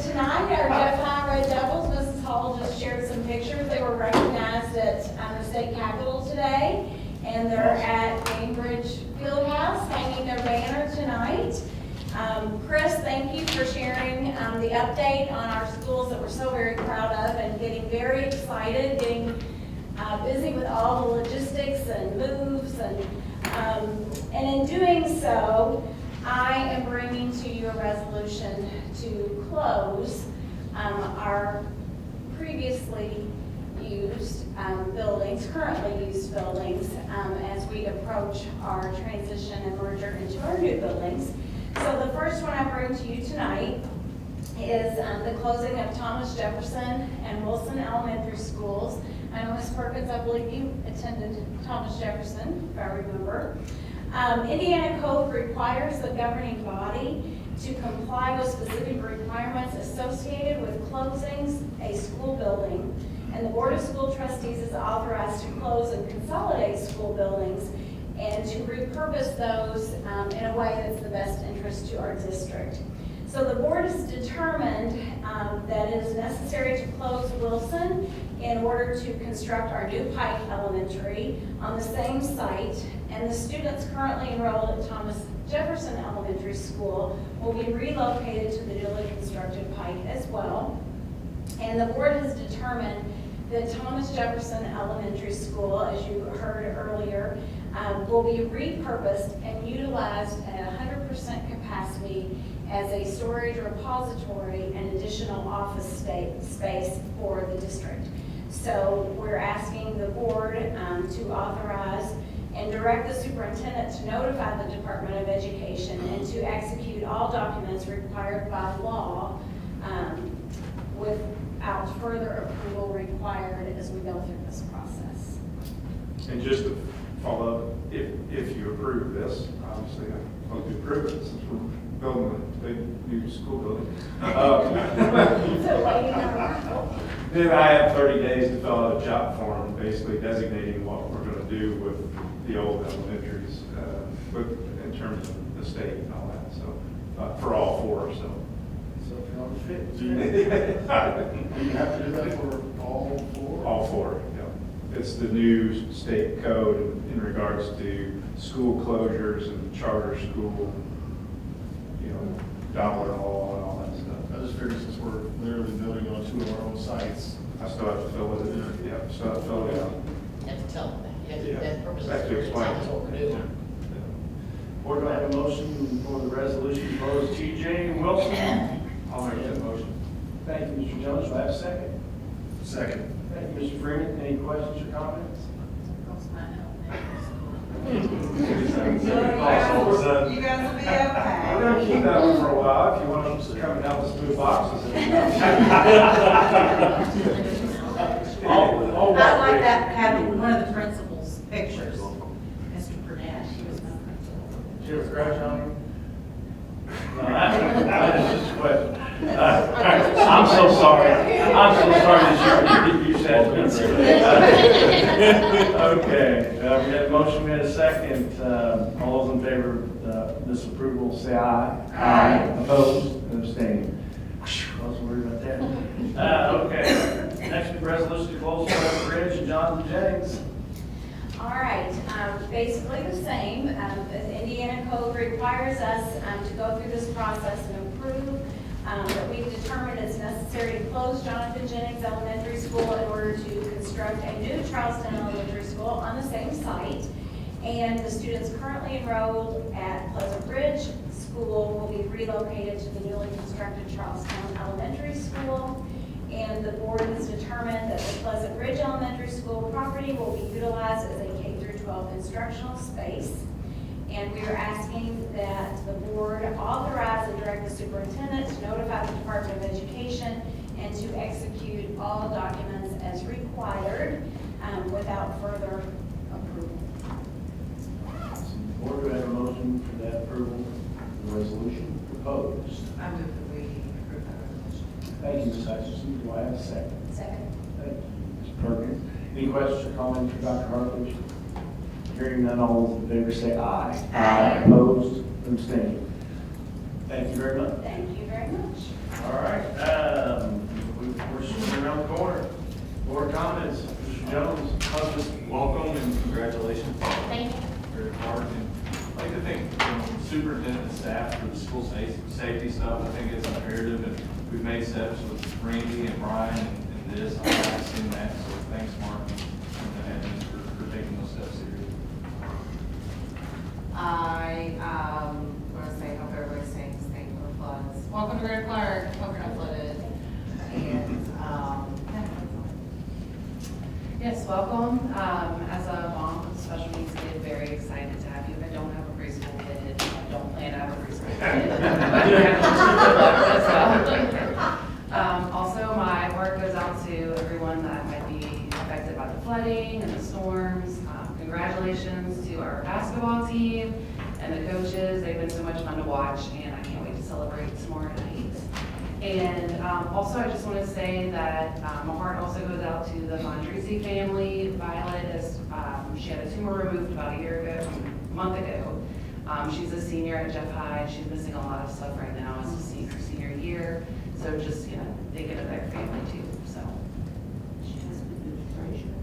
Tonight, our Jeff High Red Devils, Mrs. Hall just shared some pictures. They were recognized at the state capitol today, and they're at Cambridge Fieldhouse hanging their banner tonight. Chris, thank you for sharing the update on our schools that we're so very proud of and getting very excited, getting busy with all the logistics and moves. And in doing so, I am bringing to you a resolution to close our previously used buildings, currently used buildings, as we approach our transition and merger into our new buildings. So the first one I bring to you tonight is the closing of Thomas Jefferson and Wilson Elementary Schools. I know Ms. Perkins, I believe you attended Thomas Jefferson, if I remember. Indiana Code requires the governing body to comply with specific requirements associated with closing a school building, and the Board of School Trustees is authorized to close and consolidate school buildings and to repurpose those in a way that's the best interest to our district. So the board has determined that it is necessary to close Wilson in order to construct our new Pike Elementary on the same site, and the students currently enrolled at Thomas Jefferson Elementary School will be relocated to the newly constructed Pike as well. And the board has determined that Thomas Jefferson Elementary School, as you heard earlier, will be repurposed and utilized at 100% capacity as a storage repository and additional office space for the district. So we're asking the board to authorize and direct the superintendent to notify the Department of Education and to execute all documents required by law without further approval required as we go through this process. And just to follow up, if you approve this, obviously I hope you approve it since we're building a big new school building. So waiting on Then I have 30 days to fill out a job form, basically designating what we're going to do with the old elementaries, in terms of the state and all that. So for all four, so fit. Do you have to do that for all four? All four, yeah. It's the new state code in regards to school closures and charter school, dollar law and all that stuff. I just figured since we're literally building on two of our own sites. I still have to fill it, yeah, still have to fill it out. You have to tell them that. You have to, Yeah. that purpose Have to is to explain tell it. us what we're doing. Board, do I have a motion for the resolution to close TJ and Wilson? I'll make that motion. Thank you, Mr. Jones. Do I have a second? Second. Thank you, Mr. Freeman. Any questions or comments? You guys will be I'm okay. gonna keep that one for a while if you want to come and help us move boxes. I like that, having one of the principal's pictures, Mr. Burnett, he was my principal. Did you ever crash on him? No, that's just a question. I'm so sorry. I'm so sorry that you said. Okay, we had a motion, we had a second. All those in favor of this approval, say aye. Aye. Opposed and abstaining. I was worried about that. Okay, next resolution to close Pleasant Ridge and Jonathan Jennings. All right, basically the same. The Indiana code requires us to go through this process and approve that we've determined it's necessary to close Jonathan Jennings Elementary School in order to construct a new Charleston Elementary School on the same site. And the students currently enrolled at Pleasant Ridge School will be relocated to the newly constructed Charlestown Elementary School. And the board has determined that the Pleasant Ridge Elementary School property will be utilized as a K-12 instructional space. And we are asking that the board authorize and direct the superintendent to notify the Department of Education and to execute all documents as required without further approval. Board, do I have a motion for that approval of the resolution proposed? I move that we approve that resolution. Thank you, Ms. Hutchinson. Do I have a second? Second. Thank you, Ms. Perkins. Any questions or comments for Dr. Hartledge? Hearing none, all those in favor say aye. Aye. Opposed, abstaining. Thank you very much. Thank you very much. All right, we're swinging around the corner. Board comments, Mr. Jones. Welcome and congratulations. Thank you. Very hard. And I'd like to thank the superintendent and staff for the school safety stuff. I think it's imperative, and we've made steps with Randy and Brian and this. I've seen that, so thanks, Mark, and admin for taking those steps seriously. I want to say, hope everybody's staying safe from the floods. Welcome to Greater Clark, hope you're not flooded. And, Yes, welcome. As a mom with special needs kid, very excited to have you. I don't have a preschool kid. I don't plan to have a preschool kid. Also, my heart goes out to everyone that might be affected by the flooding and the storms. Congratulations to our basketball team and the coaches. They've been so much fun to watch, and I can't wait to celebrate tomorrow night. And also, I just want to say that my heart also goes out to the Mondrisi family. Violet is, she had a tumor removed about a month ago. She's a senior at Jeff High. She's missing a lot of stuff right now as her senior year. So just, thinking of their family too, so. She has been good treasure.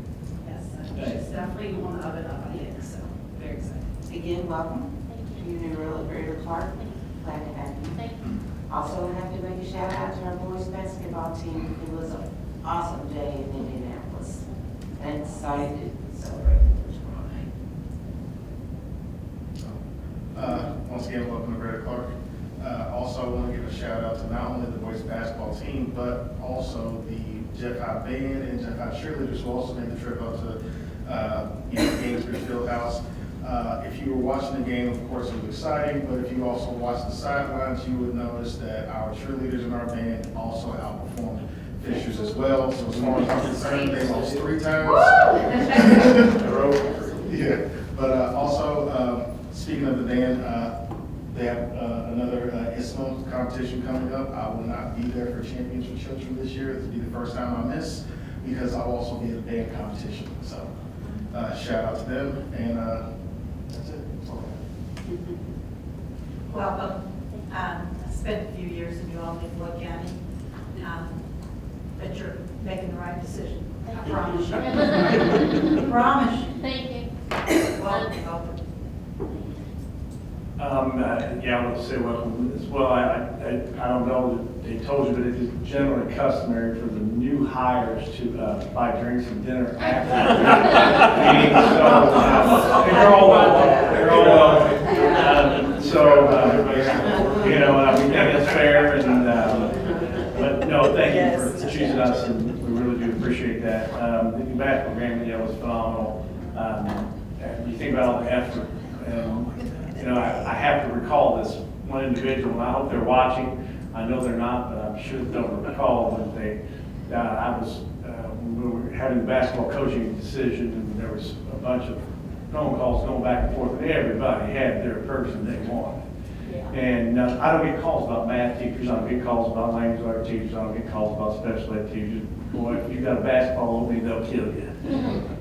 Yes, she's definitely on the up and up, I think, so very excited. Again, welcome to your new role at Greater Clark. Glad to have you. Thank you. Also, I have to make a shout out to our boys basketball team. It was an awesome day in Indianapolis. And excited to celebrate tomorrow night. Once again, welcome to Greater Clark. Also, I want to give a shout out to not only the boys basketball team, but also the Jeff High band and Jeff High cheerleaders who also made the trip up to Gainesville Fieldhouse. If you were watching the game, of course, it was exciting, but if you also watched the sidelines, you would notice that our cheerleaders and our band also outperformed Fishers as well. So as far as I'm concerned, they lost 3 times. Yeah, but also, speaking of the band, they have another ISMO competition coming up. I will not be there for Champions for Children this year. This will be the first time I miss, because I'll also be at a band competition. So shout out to them, and that's it. That's all I have. Welcome. I spent a few years in New Orleans, Floyd County, that you're making the right decision. I promise you. Promise you. Thank you. Welcome. Yeah, I want to say welcome as well. I don't know that they told you, but it is generally customary for the new hires to buy drinks and dinner after the meeting. So they're all welcome. They're all welcome. You know, I mean, that's fair. And but no, thank you for choosing us, and we really do appreciate that. The new basketball game, yeah, was phenomenal. You think about all the effort. You know, I have to recall this one individual, and I hope they're watching. I know they're not, but I'm sure they'll recall when we were having the basketball coaching decision, and there was a bunch of phone calls going back and forth, and everybody had their person they wanted. And I don't get calls about math teachers, I don't get calls about language art teachers, I don't get calls about special ed teachers. Boy, if you've got a basketball opening, they'll kill you.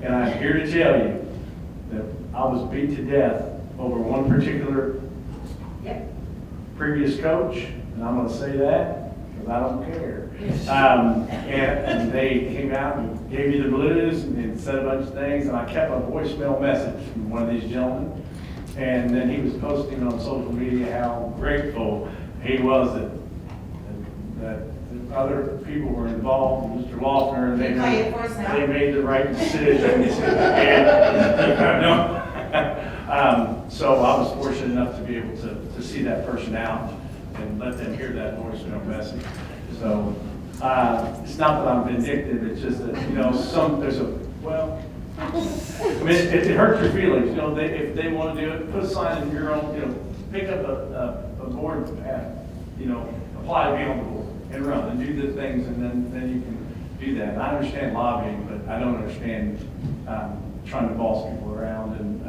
And I'm here to tell you that I was beat to death over one particular previous coach, and I'm going to say that because I don't care. And they came out and gave me the blues and said a bunch of things, and I kept a voicemail message from one of these gentlemen. And then he was posting on social media how grateful he was that other people were involved, Mr. Loeffner, and they made the right decisions. So I was fortunate enough to be able to see that person out and let them hear that voicemail message. So it's not that I'm vindictive, it's just that, you know, I mean, it hurts your feelings, you know, if they want to do it, put a sign in your own, you know, pick up a board, you know, apply to be on the board and run and do the things, and then you can do that. And I understand lobbying, but I don't understand trying to boss people around, and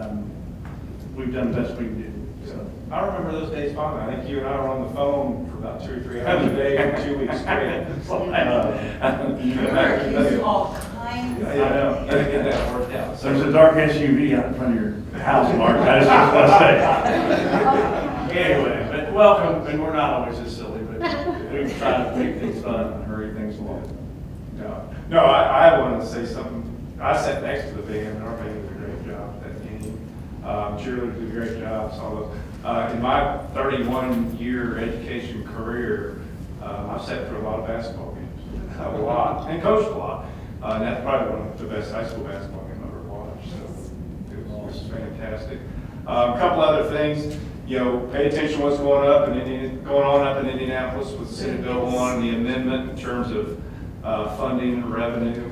we've done the best we can do. So I remember those days fondly. I think you and I were on the phone for about 2 or 3 hours a day for 2 weeks straight. All kinds. I know, gotta get that worked out. There's a dark SUV out in front of your house, Mark, I just want to say. Anyway, but welcome, and we're not always this silly, but we try to make things fun and hurry things along. No, I wanted to say something. I sat next to the band, and our band did a great job that game. Cheerleaders did a great job. In my 31-year education career, I've sat through a lot of basketball games, a lot, and coached a lot. And that's probably one of the best high school basketball games I've ever watched. So it was fantastic. A couple other things. You know, pay attention to what's going on up in Indianapolis with Senate Bill 1, the amendment in terms of funding and revenue.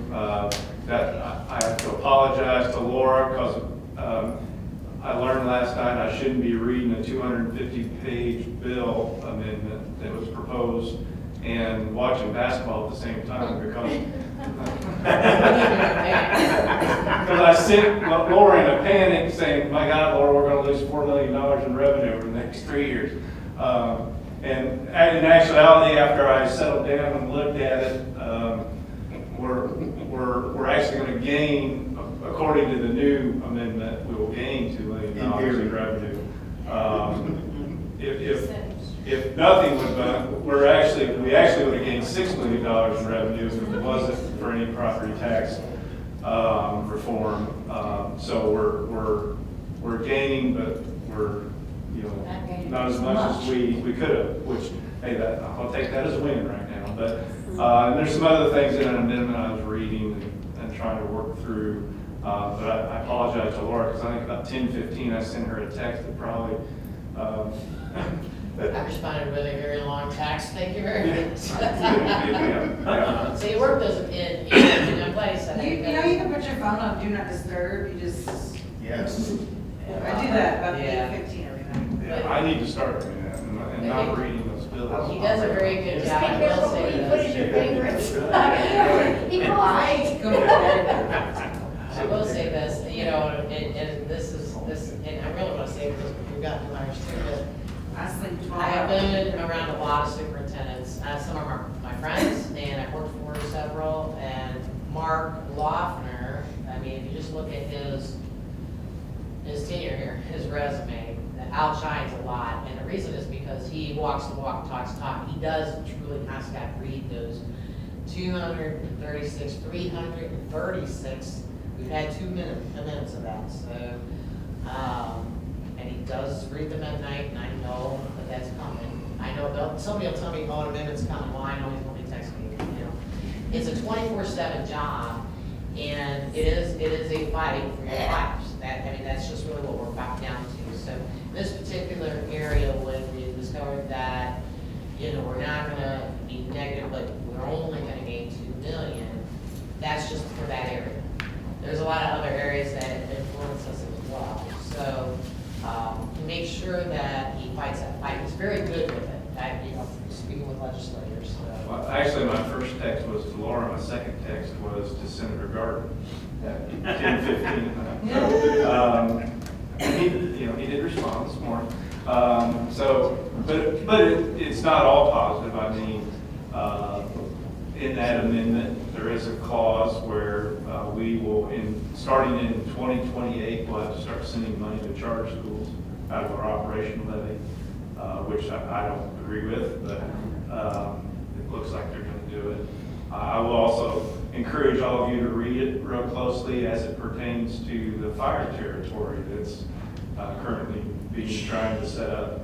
That I have to apologize to Laura because I learned last night I shouldn't be reading a 250-page bill amendment that was proposed and watching basketball at the same time because I sent Laura in a panic saying, my God, Laura, we're going to lose $4 million in revenue over the next 3 years. And in actuality, after I settled down and looked at it, we're actually going to gain, according to the new amendment, we will gain $2 million in revenue. If nothing was done, we actually would have gained $6 million in revenue if it wasn't for any property tax reform. So we're gaining, but we're not as much as we could have. Which, hey, I'll take that as a win right now. But there's some other things in an amendment I was reading and trying to work through. But I apologize to Laura because I think about 10:15 I sent her a text that probably. I responded with a very long text. Thank you very much. Yeah. So you work those in, I'm glad you said that. You know, you can put your phone on Do Not Disturb, you just, Yes. I do that about Yeah. 8:15 every night. Yeah, I need to start doing that and not reading those bills. He does a very good Just job. be I will careful say what you this. put in your favorites. He calls. Go to bed. I will say this, you know, and this, and I really want to say this, we've got to understand that I sleep 12 I have hours. been around a lot of superintendents. Some of them are my friends, and I've worked for several. And Mark Loeffner, I mean, if you just look at his tenure here, his resume, outshines a lot, and the reason is because he walks the walk, talks the talk. He does truly kind of got to read those 236, 336. We've had 2 minutes of that, so, and he does read them at night, and I know that that's coming. I know, somebody will tell me, oh, an amendment's coming, well, I know he's going to be texting me, you know. It's a 24/7 job, and it is a fight for your lives. That's just really what we're back down to. So in this particular area, when we discovered that, you know, we're not gonna be negative, but we're only gonna gain 2 million, that's just for that area. There's a lot of other areas that influence us as well. So, to make sure that he fights that fight, he's very good with it. Speaking with legislators, so. Well, actually, my first text was to Laura, my second text was to Senator Gardner at 10:15. He did respond this morning. But it's not all positive. I mean, in that amendment, there is a clause where we will, starting in 2028, we'll have to start sending money to charter schools out of our operation levy, which I don't agree with, but it looks like they're going to do it. I will also encourage all of you to read it real closely as it pertains to the fire territory that's currently being trying to set up.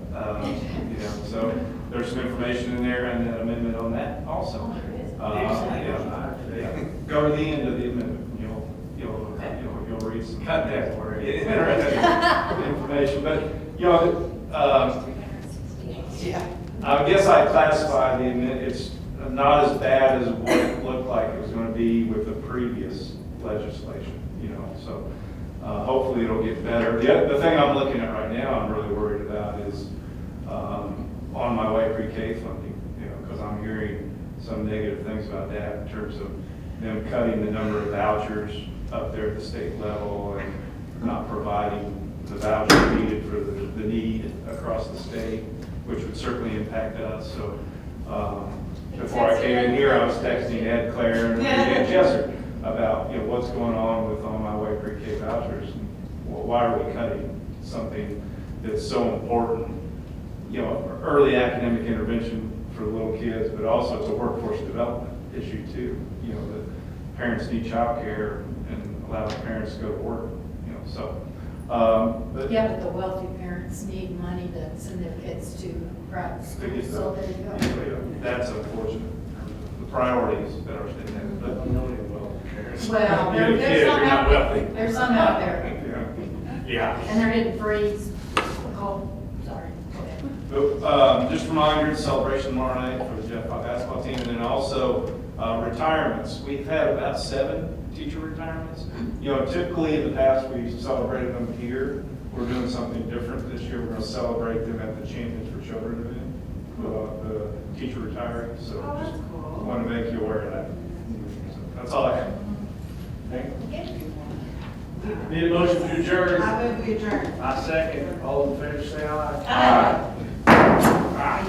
So there's some information in there and an amendment on that also. Go to the end of the amendment. You'll read some interesting information. But I guess I classify the amendment. It's not as bad as what it looked like it was going to be with the previous legislation. So hopefully it'll get better. The thing I'm looking at right now, I'm really worried about is on my way pre-K funding. Because I'm hearing some negative things about that in terms of them cutting the number of vouchers up there at the state level and not providing the voucher needed for the need across the state, which would certainly impact us. So before I came in here, I was texting Ed Claire and Dan Jesser about what's going on with on my way pre-K vouchers. And, why are we cutting something that's so important? Early academic intervention for little kids, but also it's a workforce development issue too. The parents need childcare and allow the parents to go to work. But the wealthy parents need money to send their kids to private school, so there you go. That's unfortunate. The priorities that are state have, but Well, there's some out there. There's some out there. Yeah. And they're getting freeze. Oh, sorry. Go ahead. But, just a reminder, celebration tomorrow night for the Jeff basketball team, and then also retirements. We've had about 7 teacher retirements. Typically in the past we celebrated them here. We're doing something different this year. We're going to celebrate them at the Champions for Children event, the teacher retiring. So just want to make you aware of that. So that's all I have. Thank you. Need a motion to adjourn? I move we adjourn. I second. All in favor, say aye. Aye.